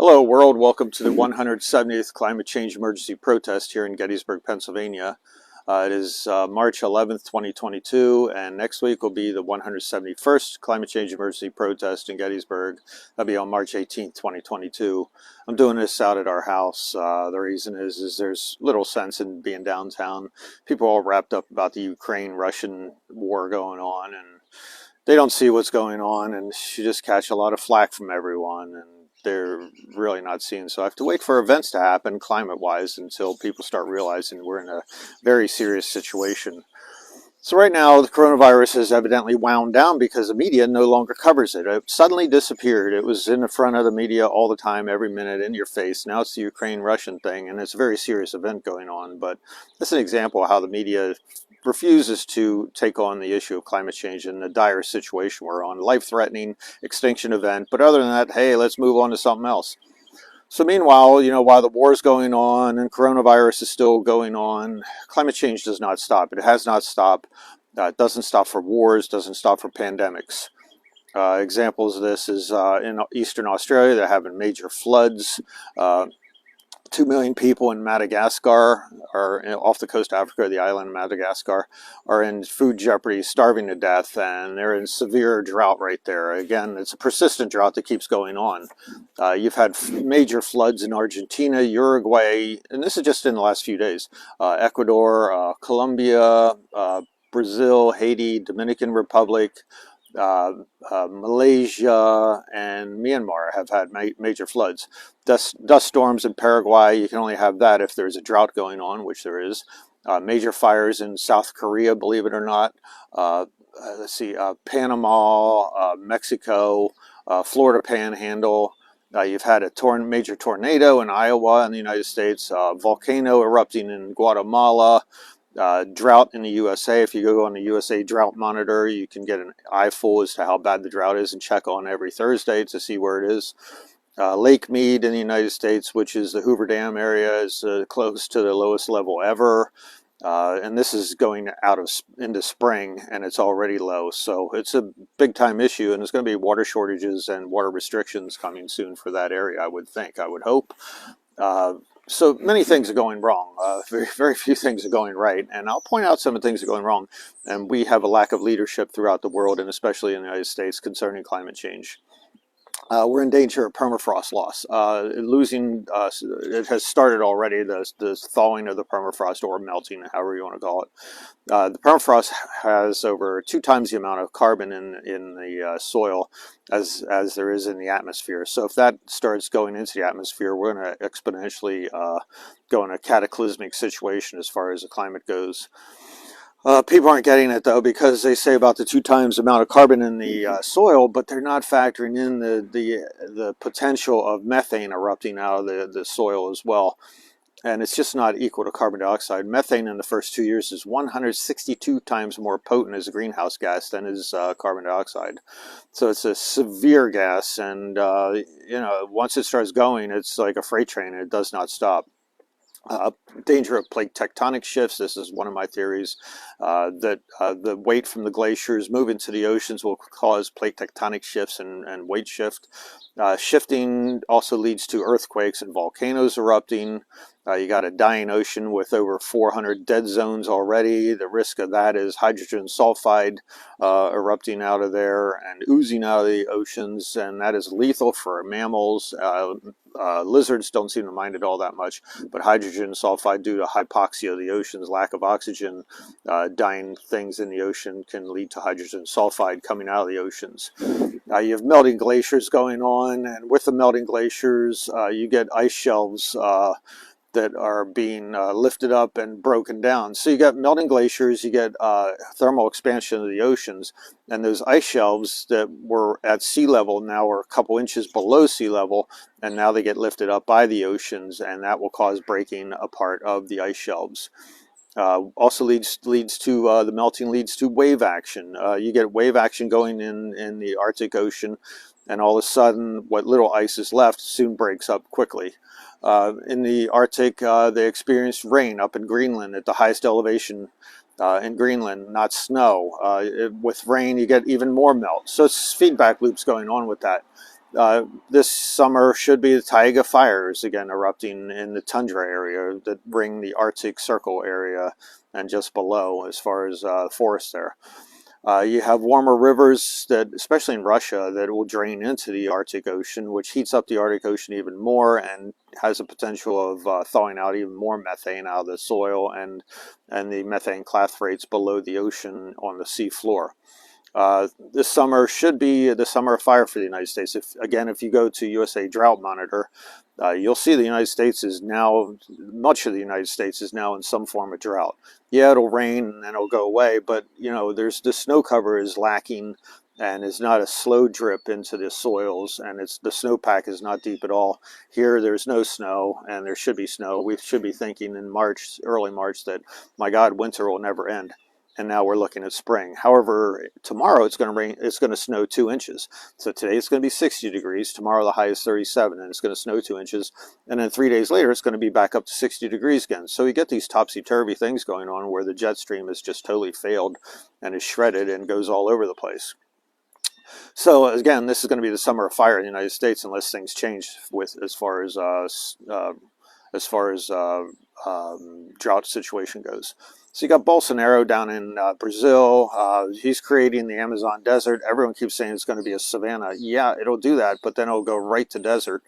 Hello world, welcome to the 170th Climate Change Emergency Protest here in Gettysburg, Pennsylvania. It is March 11th, 2022, and next week will be the 171st Climate Change Emergency Protest in Gettysburg. That'll be on March 18th, 2022. I'm doing this out at our house. The reason is there's little sense in being downtown. People are all wrapped up about the Ukraine-Russian war going on, and they don't see what's going on, and you just catch a lot of flack from everyone, and they're really not seeing. So I have to wait for events to happen climate-wise until people start realizing we're in a very serious situation. So right now, the coronavirus has evidently wound down because the media no longer covers it. It suddenly disappeared. It was in the front of the media all the time, every minute, in your face. Now it's the Ukraine-Russian thing, and it's a very serious event going on. But that's an example of how the media refuses to take on the issue of climate change and the dire situation we're on. Life-threatening extinction event. But other than that, hey, let's move on to something else. So meanwhile, while the war is going on and coronavirus is still going on, climate change does not stop. It has not stopped. It doesn't stop for wars, doesn't stop for pandemics. Examples of this is in Eastern Australia, they're having major floods. 2 million people in Madagascar, or off the coast of Africa, the island of Madagascar, are in food jeopardy, starving to death, and they're in severe drought right there. Again, it's a persistent drought that keeps going on. You've had major floods in Argentina, Uruguay, and this is just in the last few days. Ecuador, Colombia, Brazil, Haiti, Dominican Republic, Malaysia, and Myanmar have had major floods. Dust storms in Paraguay, you can only have that if there's a drought going on, which there is. Major fires in South Korea, believe it or not. Let's see, Panama, Mexico, Florida Panhandle. You've had a major tornado in Iowa in the United States, volcano erupting in Guatemala. Drought in the USA. If you go on the USA Drought Monitor, you can get an eyeful as to how bad the drought is and check on every Thursday to see where it is. Lake Mead in the United States, which is the Hoover Dam area, is close to the lowest level ever. And this is going into spring, and it's already low. So it's a big time issue, and there's going to be water shortages and water restrictions coming soon for that area, I would think, I would hope. So many things are going wrong. Very few things are going right. And I'll point out some of the things that are going wrong. And we have a lack of leadership throughout the world, and especially in the United States, concerning climate change. We're in danger of permafrost loss. It has started already, the thawing of the permafrost, or melting, however you want to call it. The permafrost has over 2 times the amount of carbon in the soil as there is in the atmosphere. So if that starts going into the atmosphere, we're going to exponentially go in a cataclysmic situation as far as the climate goes. People aren't getting it, though, because they say about the 2 times amount of carbon in the soil, but they're not factoring in the potential of methane erupting out of the soil as well. And it's just not equal to carbon dioxide. Methane in the first 2 years is 162 times more potent as a greenhouse gas than is carbon dioxide. So it's a severe gas, and once it starts going, it's like a freight train, and it does not stop. Danger of plate tectonic shifts. This is one of my theories, that the weight from the glaciers moving to the oceans will cause plate tectonic shifts and weight shift. Shifting also leads to earthquakes and volcanoes erupting. You got a dying ocean with over 400 dead zones already. The risk of that is hydrogen sulfide erupting out of there and oozing out of the oceans, and that is lethal for mammals. Lizards don't seem to mind it all that much, but hydrogen sulfide, due to hypoxia of the oceans, lack of oxygen, dying things in the ocean can lead to hydrogen sulfide coming out of the oceans. You have melting glaciers going on, and with the melting glaciers, you get ice shelves that are being lifted up and broken down. So you got melting glaciers, you get thermal expansion of the oceans, and those ice shelves that were at sea level now are a couple inches below sea level, and now they get lifted up by the oceans, and that will cause breaking apart of the ice shelves. Also leads to the melting leads to wave action. You get wave action going in the Arctic Ocean, and all of a sudden what little ice is left soon breaks up quickly. In the Arctic, they experienced rain up in Greenland at the highest elevation in Greenland, not snow. With rain, you get even more melt. So it's feedback loops going on with that. This summer should be the taiga fires again erupting in the tundra area that ring the Arctic Circle area and just below as far as forest there. You have warmer rivers that, especially in Russia, that will drain into the Arctic Ocean, which heats up the Arctic Ocean even more and has a potential of thawing out even more methane out of the soil and the methane clathrates below the ocean on the sea floor. This summer should be the summer of fire for the United States. If you go to USA Drought Monitor, you'll see the United States is now, much of the United States is now in some form of drought. Yeah, it'll rain and then it'll go away, but there's the snow cover is lacking and is not a slow drip into the soils, and the snowpack is not deep at all. Here, there's no snow, and there should be snow. We should be thinking in March, early March, that my God, winter will never end. And now we're looking at spring. However, tomorrow it's going to rain. It's going to snow 2 inches. So today it's going to be 60 degrees. Tomorrow the high is 37, and it's going to snow 2 inches. And then 3 days later, it's going to be back up to 60 degrees again. So you get these topsy-turvy things going on where the jet stream has just totally failed and is shredded and goes all over the place. So again, this is going to be the summer of fire in the United States unless things change with as far as drought situation goes. So you got Bolsonaro down in Brazil. He's creating the Amazon desert. Everyone keeps saying it's going to be a savanna. Yeah, it'll do that, but then it'll go right to desert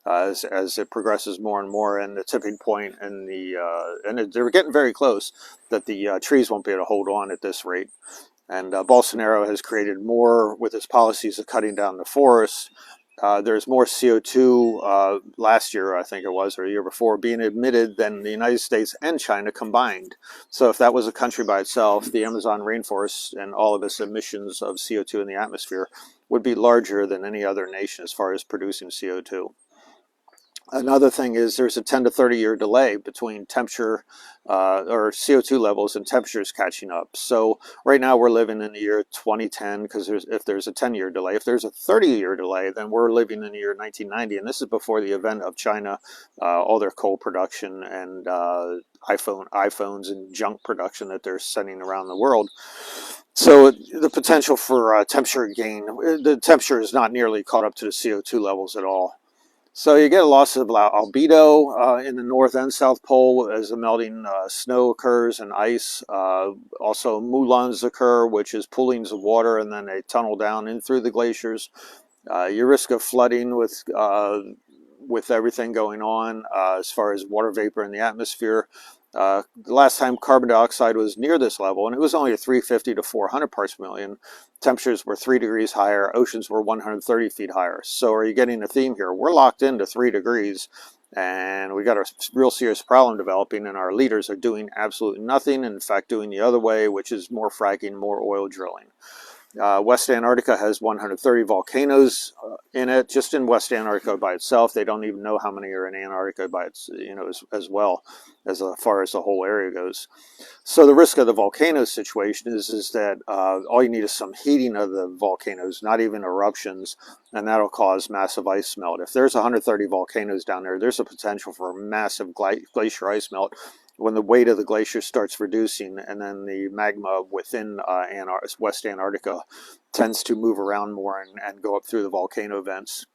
as it progresses more and more. And the tipping point and they're getting very close that the trees won't be able to hold on at this rate. And Bolsonaro has created more with his policies of cutting down the forests. There's more CO2 last year, I think it was, or the year before, being emitted than the United States and China combined. So if that was a country by itself, the Amazon rainforest and all of its emissions of CO2 in the atmosphere would be larger than any other nation as far as producing CO2. Another thing is there's a 10 to 30 year delay between temperature or CO2 levels and temperatures catching up. So right now we're living in the year 2010 because if there's a 10-year delay. If there's a 30-year delay, then we're living in the year 1990. And this is before the event of China, all their coal production and iPhones and junk production that they're sending around the world. So the potential for temperature gain, the temperature is not nearly caught up to the CO2 levels at all. So you get a loss of albedo in the North and South Pole as the melting snow occurs and ice. Also moulins occur, which is poolings of water, and then they tunnel down in through the glaciers. Your risk of flooding with everything going on as far as water vapor in the atmosphere. The last time carbon dioxide was near this level, and it was only at 350 to 400 parts per million, temperatures were 3 degrees higher, oceans were 130 feet higher. So are you getting a theme here? We're locked into 3 degrees, and we got a real serious problem developing, and our leaders are doing absolutely nothing, in fact doing the other way, which is more fracking, more oil drilling. West Antarctica has 130 volcanoes in it, just in West Antarctica by itself. They don't even know how many are in Antarctica by as well as far as the whole area goes. So the risk of the volcano situation is that all you need is some heating of the volcanoes, not even eruptions, and that'll cause massive ice melt. If there's 130 volcanoes down there, there's a potential for a massive glacier ice melt when the weight of the glacier starts reducing, and then the magma within West Antarctica tends to move around more and go up through the volcano vents.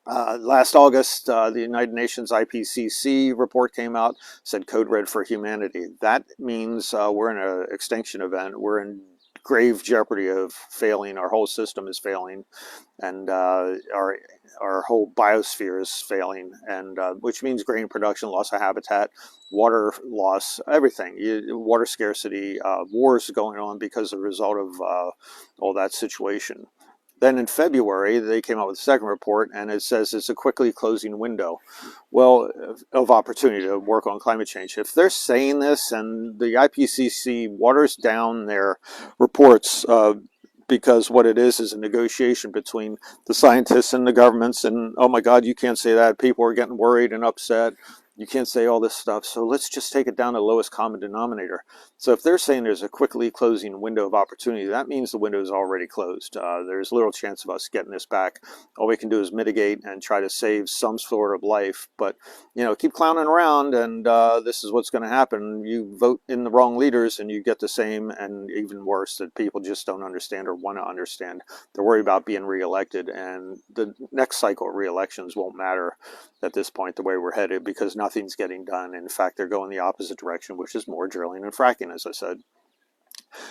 Last August, the United Nations IPCC report came out, said code red for humanity. That means we're in an extinction event. We're in grave jeopardy of failing. Our whole system is failing, and our whole biosphere is failing, and which means grain production, loss of habitat, water loss, everything. Water scarcity, wars going on because of the result of all that situation. Then in February, they came out with a second report, and it says it's a quickly closing window, of opportunity to work on climate change. If they're saying this and the IPCC waters down their reports because what it is a negotiation between the scientists and the governments, and oh my God, you can't say that. People are getting worried and upset. You can't say all this stuff, so let's just take it down to the lowest common denominator. So if they're saying there's a quickly closing window of opportunity, that means the window is already closed. There's little chance of us getting this back. All we can do is mitigate and try to save some sort of life. But, keep clowning around, and this is what's going to happen. You vote in the wrong leaders, and you get the same and even worse, that people just don't understand or want to understand. They're worried about being reelected, and the next cycle of reelections won't matter at this point the way we're headed, because nothing's getting done. In fact, they're going the opposite direction, which is more drilling and fracking, as I said.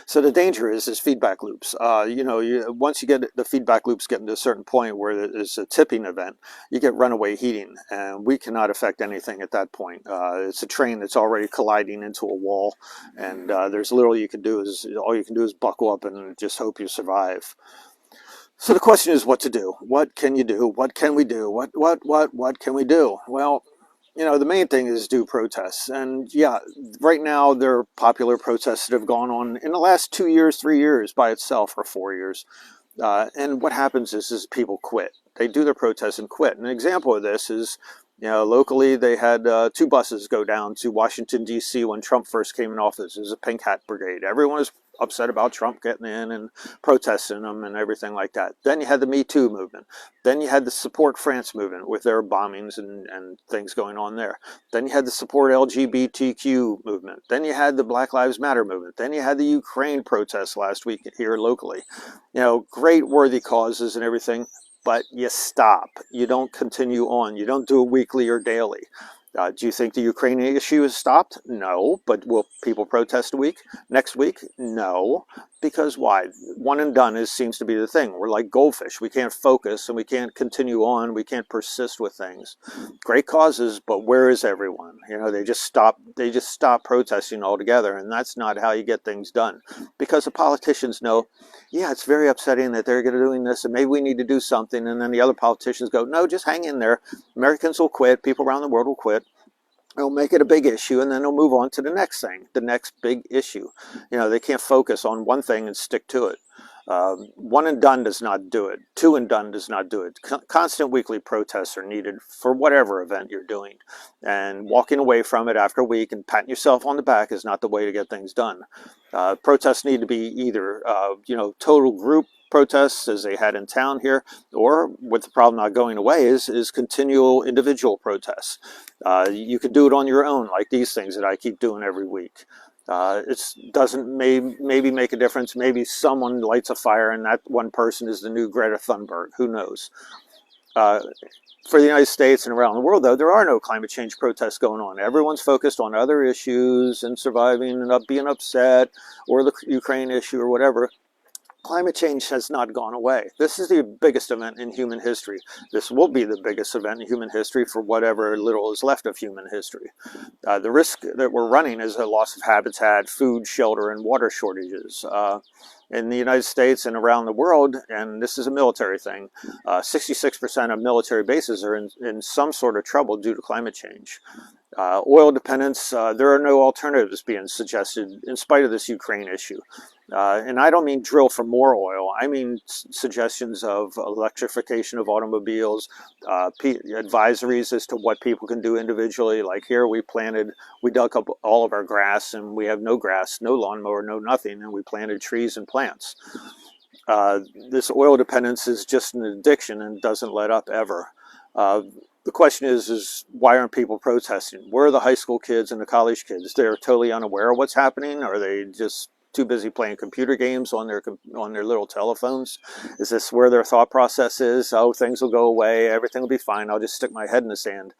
So the danger is feedback loops. Once you get the feedback loops getting to a certain point where there's a tipping event, you get runaway heating, and we cannot affect anything at that point. It's a train that's already colliding into a wall, and there's little you can do. All you can do is buckle up and just hope you survive. So the question is what to do. What can you do? What can we do? What can we do? Well, the main thing is do protests. And yeah, right now there are popular protests that have gone on in the last 2 years, 3 years by itself, or 4 years. And what happens is people quit. They do their protests and quit. An example of this is, locally they had 2 buses go down to Washington, D.C. when Trump first came in office. It was a pink hat brigade. Everyone was upset about Trump getting in and protesting them and everything like that. Then you had the Me Too movement. Then you had the Support France movement with their bombings and things going on there. Then you had the Support LGBTQ movement. Then you had the Black Lives Matter movement. Then you had the Ukraine protests last week here locally. Great worthy causes and everything, but you stop. You don't continue on. You don't do it weekly or daily. Do you think the Ukrainian issue has stopped? No. But will people protest next week? No. Because why? One and done seems to be the thing. We're like goldfish. We can't focus and we can't continue on. We can't persist with things. Great causes, but where is everyone? They just stop protesting altogether, and that's not how you get things done. Because the politicians know, yeah, it's very upsetting that they're doing this, and maybe we need to do something. And then the other politicians go, no, just hang in there. Americans will quit. People around the world will quit. They'll make it a big issue, and then they'll move on to the next thing, the next big issue. They can't focus on one thing and stick to it. One and done does not do it. Two and done does not do it. Constant weekly protests are needed for whatever event you're doing. And walking away from it after a week and patting yourself on the back is not the way to get things done. Protests need to be either, total group protests, as they had in town here, or with the problem not going away is continual individual protests. You could do it on your own, like these things that I keep doing every week. It doesn't maybe make a difference. Maybe someone lights a fire and that one person is the new Greta Thunberg. Who knows? For the United States and around the world, though, there are no climate change protests going on. Everyone's focused on other issues and surviving and being upset, or the Ukraine issue or whatever. Climate change has not gone away. This is the biggest event in human history. This will be the biggest event in human history for whatever little is left of human history. The risk that we're running is a loss of habitat, food, shelter, and water shortages. In the United States and around the world, and this is a military thing, 66% of military bases are in some sort of trouble due to climate change. Oil dependence, there are no alternatives being suggested in spite of this Ukraine issue. And I don't mean drill for more oil. I mean suggestions of electrification of automobiles, advisories as to what people can do individually. Like here we dug up all of our grass, and we have no grass, no lawnmower, no nothing, and we planted trees and plants. This oil dependence is just an addiction and doesn't let up ever. The question is why aren't people protesting? Where are the high school kids and the college kids? They're totally unaware of what's happening. Are they just too busy playing computer games on their little telephones? Is this where their thought process is? Oh, things will go away. Everything will be fine. I'll just stick my head in the sand.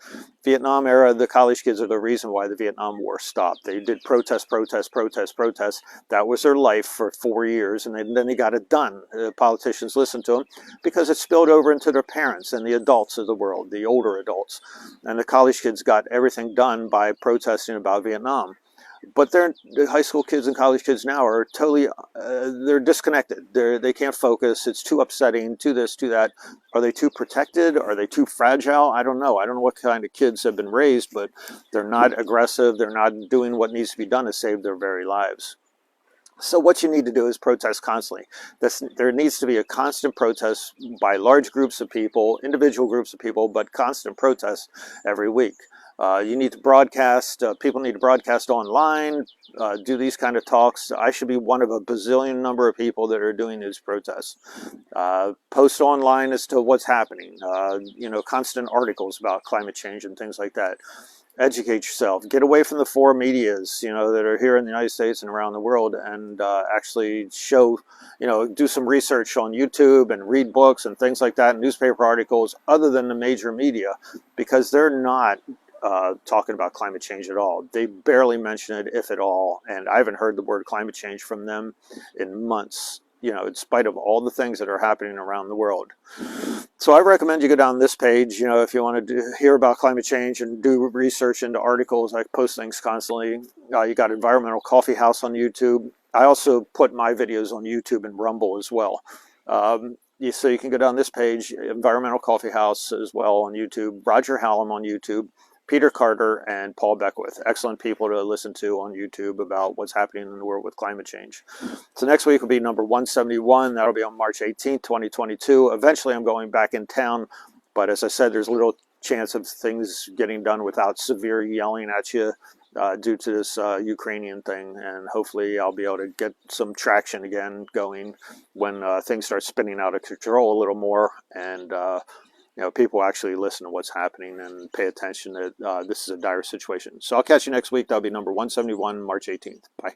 Vietnam era, the college kids are the reason why the Vietnam War stopped. They did protest. That was their life for 4 years, and then they got it done. The politicians listened to them because it spilled over into their parents and the adults of the world, the older adults. And the college kids got everything done by protesting about Vietnam. But the high school kids and college kids now are totally, they're disconnected. They can't focus. It's too upsetting, too this, too that. Are they too protected? Are they too fragile? I don't know. I don't know what kind of kids have been raised, but they're not aggressive. They're not doing what needs to be done to save their very lives. So what you need to do is protest constantly. There needs to be a constant protest by large groups of people, individual groups of people, but constant protests every week. You need to broadcast. People need to broadcast online, do these kind of talks. I should be one of a bazillion number of people that are doing these protests. Post online as to what's happening. Constant articles about climate change and things like that. Educate yourself. Get away from the four medias, that are here in the United States and around the world, and actually do some research on YouTube and read books and things like that, newspaper articles other than the major media, because they're not talking about climate change at all. They barely mention it, if at all, and I haven't heard the word climate change from them in months, in spite of all the things that are happening around the world. So I recommend you go down this page, if you want to hear about climate change and do research into articles. I post things constantly. You got Environmental Coffee House on YouTube. I also put my videos on YouTube and Rumble as well. So you can go down this page, Environmental Coffee House as well on YouTube, Roger Hallam on YouTube, Peter Carter, and Paul Beckwith. Excellent people to listen to on YouTube about what's happening in the world with climate change. So next week will be number 171. That'll be on March 18th, 2022. Eventually I'm going back in town, but as I said, there's little chance of things getting done without severe yelling at you due to this Ukrainian thing, and hopefully I'll be able to get some traction again going when things start spinning out of control a little more, and people actually listen to what's happening and pay attention that this is a dire situation. So I'll catch you next week. That'll be number 171, March 18th. Bye.